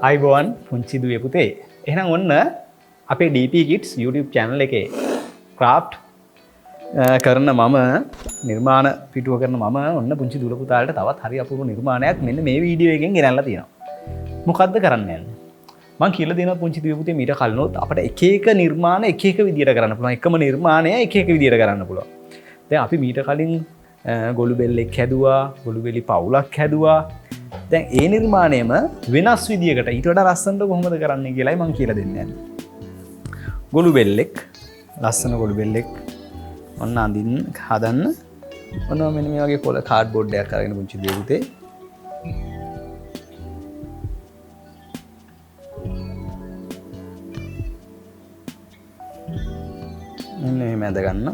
අයිබෝන් පුංචි දුවේ පුතේ. එහෙනම් ඔන්න අපේ DP Kids YouTube channel එකේ craft කරන මම නිර්මාණ පිටුව කරන මම ඔන්න පුංචි දුර පුතාලට තවත් හරි අපූර්ව නිර්මාණයක් මෙන්න මේ වීඩියෝ එකෙන් ගෙනල්ලා තියෙනවා. මොකද්ද කරන්න යන්නේ? මම කියලා දෙනවා පුංචි දුවේ පුතේ මීට කලිනොත් අපිට එක එක නිර්මාණ එක එක විදියට කරන්න පුළුවන්. එකම නිර්මාණය එක එක විදියට කරන්න පුළුවන්. දැන් අපි මීට කලින් ගොළු බෙල්ලෙක් හැදුවා, ගොළු බෙලි පවුලක් හැදුවා. දැන් ඒ නිර්මාණයම වෙනස් විදියකට ඊට වඩා ලස්සනට කොහොමද කරන්නේ කියලායි මම කියලා දෙන්නේ. ගොළු බෙල්ලෙක්, ලස්සන ගොළු බෙල්ලෙක් ඔන්න අඳින්න හදන්න. ඔන්න මෙන්න මේ වගේ කොළ කාඩ්බෝඩ් එකක් අරගෙන පුංචි දුවේ පුතේ මෙන්න මෙහෙම ඇඳ ගන්න.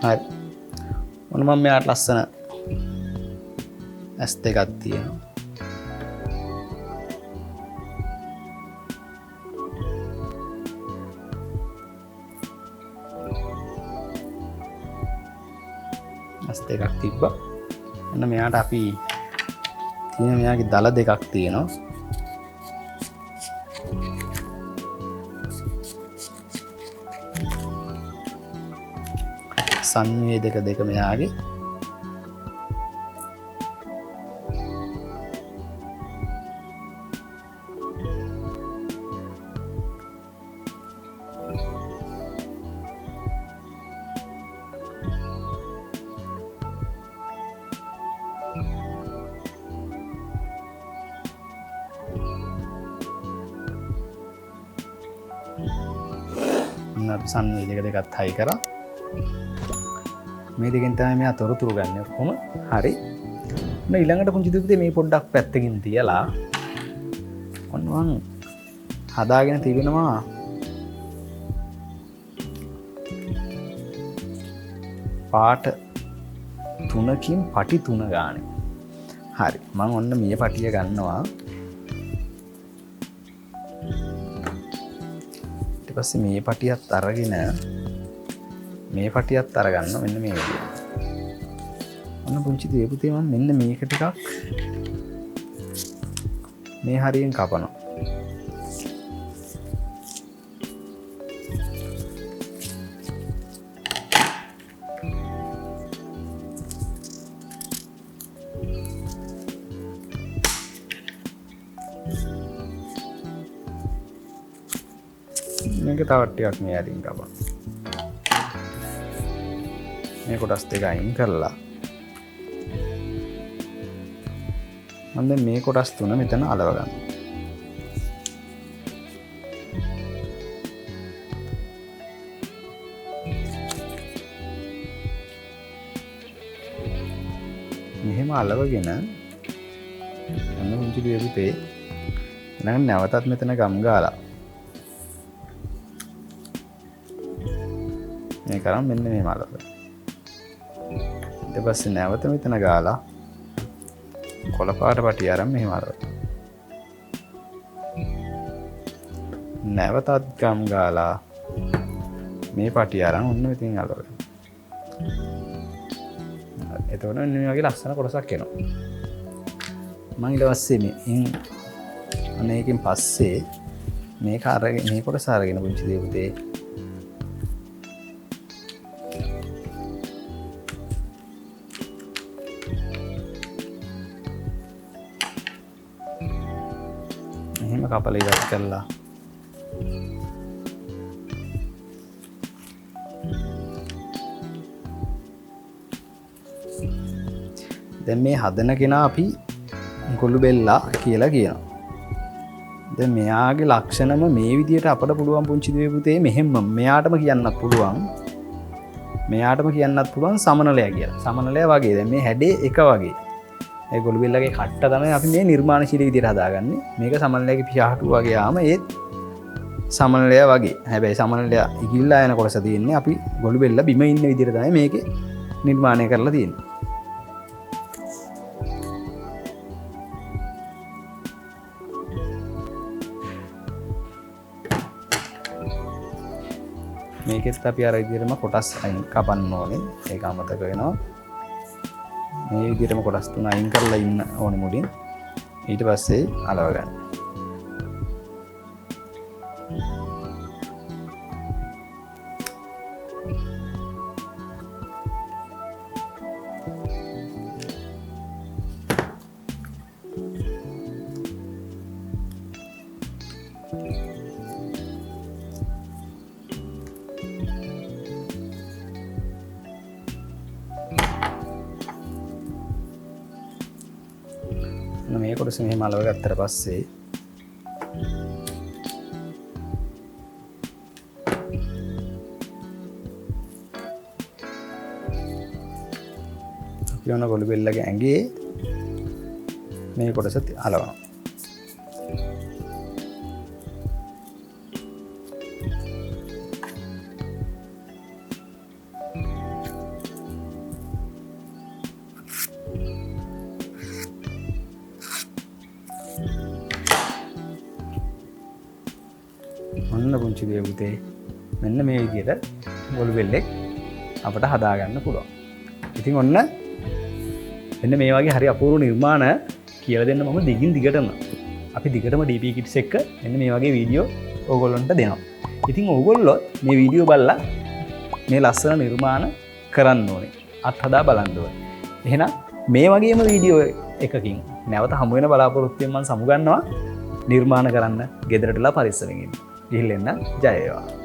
හරි. මොන මම මෙයාට ලස්සන ඇස් දෙකක් තියෙනවා. ඇස් දෙකක් තිබ්බා. එන්න මෙයාට අපි තියෙන මෙයාගේ දල දෙකක් තියෙනවා. සංවේදක දෙක මෙයාගේ සංවේදක දෙකත් හයි කරා. මේ දෙකෙන් තමයි මෙයා තොරතුරු ගන්න ඔක්කොම. හරි. ඔන්න ඊළඟට පුංචි දුවේ මේ පොඩ්ඩක් පැත්තකින් තියලා ඔන්න මං හදාගෙන තිබෙනවා පාට 3කින් පටි 3 ගානේ. හරි. මං ඔන්න මේ පටිය ගන්නවා. ඊට පස්සේ මේ පටියත් අරගෙන මේ පටියත් අරගන්න මෙන්න මේ විදියට. ඔන්න පුංචි දුවේ පුතේ මම මෙන්න මේක ටිකක් මේ හරියෙන් කපනවා. මේක තවත් ටිකක් මේ හරියෙන් කපනවා. මේ කොටස් දෙක අයින් කරලා මම දැන් මේ කොටස් තුන මෙතන අලව ගන්නවා. මෙහෙම අලවගෙන අන්න පුංචි දුවේ පුතේ ඊළඟ නැවතත් මෙතන ගම් ගාලා මේ කරන් මෙන්න මෙහෙම අලවගන්න. ඊට පස්සේ නැවත මෙතන ගාලා කොළ පාට පටිය අරන් මෙහෙම අරගෙන නැවතත් ගම් ගාලා මේ පටිය අරන් ඔන්න මෙතනින් අලවගෙන. එතකොට මෙන්න මේ වගේ ලස්සන කොටසක් එනවා. මම ඊට පස්සේ මේකෙන් පස්සේ මේක අරගෙන මේ කොටස අරගෙන පුංචි දුවේ පුතේ කපල ඉවත් කරලා දැන් මේ හදන කෙනා අපි ගොළු බෙල්ලා කියලා කියනවා. දැන් මෙයාගේ ලක්ෂණම මේ විදියට අපට පුළුවන් පුංචි දුවේ පුතේ මෙහෙම මෙයාටම කියන්නත් පුළුවන්. මෙයාටම කියන්නත් පුළුවන් සමනලයා කියලා. සමනලයා වගේ දැන් මේ හැඩේ එක වගේ. ඒ ගොළු බෙල්ලගේ කට්ට තමයි අපි මේ නිර්මාණශීලී විදියට හදාගන්නේ. මේක සමනලයාගේ පියාටු වගේ ආම ඒත් සමනලය වගේ. හැබැයි සමනලය ඉගිල්ලා යන කොටස තියෙන්නේ අපි ගොළු බෙල්ල බිම ඉන්න විදිහට තමයි මේකේ නිර්මාණය කරලා තියෙන්නේ. මේකෙත් අපි අර විදිහටම කොටස් අයින් කපන්න ඕනේ. ඒක අමතක වෙනවා. මේ විදිහටම කොටස් තුන අයින් කරලා ඉන්න ඕනේ මුලින්. ඊට පස්සේ අලව ගන්න. මේ කොටස මෙහෙම අලව ගත්තට පස්සේ අපි යන ගොළු බෙල්ලගේ ඇඟේ මේ කොටස අලවනවා. ඔන්න පුංචි දුවේ පුතේ මෙන්න මේ විදිහට ගොළු බෙල්ලෙක් අපට හදාගන්න පුළුවන්. ඉතින් ඔන්න මෙන්න මේ වගේ හරි අපූර්ව නිර්මාණ කියලා දෙන්න මම දිගින් දිගටම අපි දිගටම DP Kids එක්ක මෙන්න මේ වගේ වීඩියෝ ඕගොල්ලන්ට දෙනවා. ඉතින් ඕගොල්ලෝ මේ වීඩියෝ බලලා මේ ලස්සන නිර්මාණ කරන්න ඕනේ. අත්හදා බලන්න ඕනේ. එහෙනම් මේ වගේම වීඩියෝ එකකින් නැවත හමු වෙන බලාපොරොත්තුවෙන් මම සමුගන්නවා. නිර්මාණ කරන්න ගෙදරටලා පරිස්සමෙන් ඉන්න. ගිහින් එන්න ජය වේවා.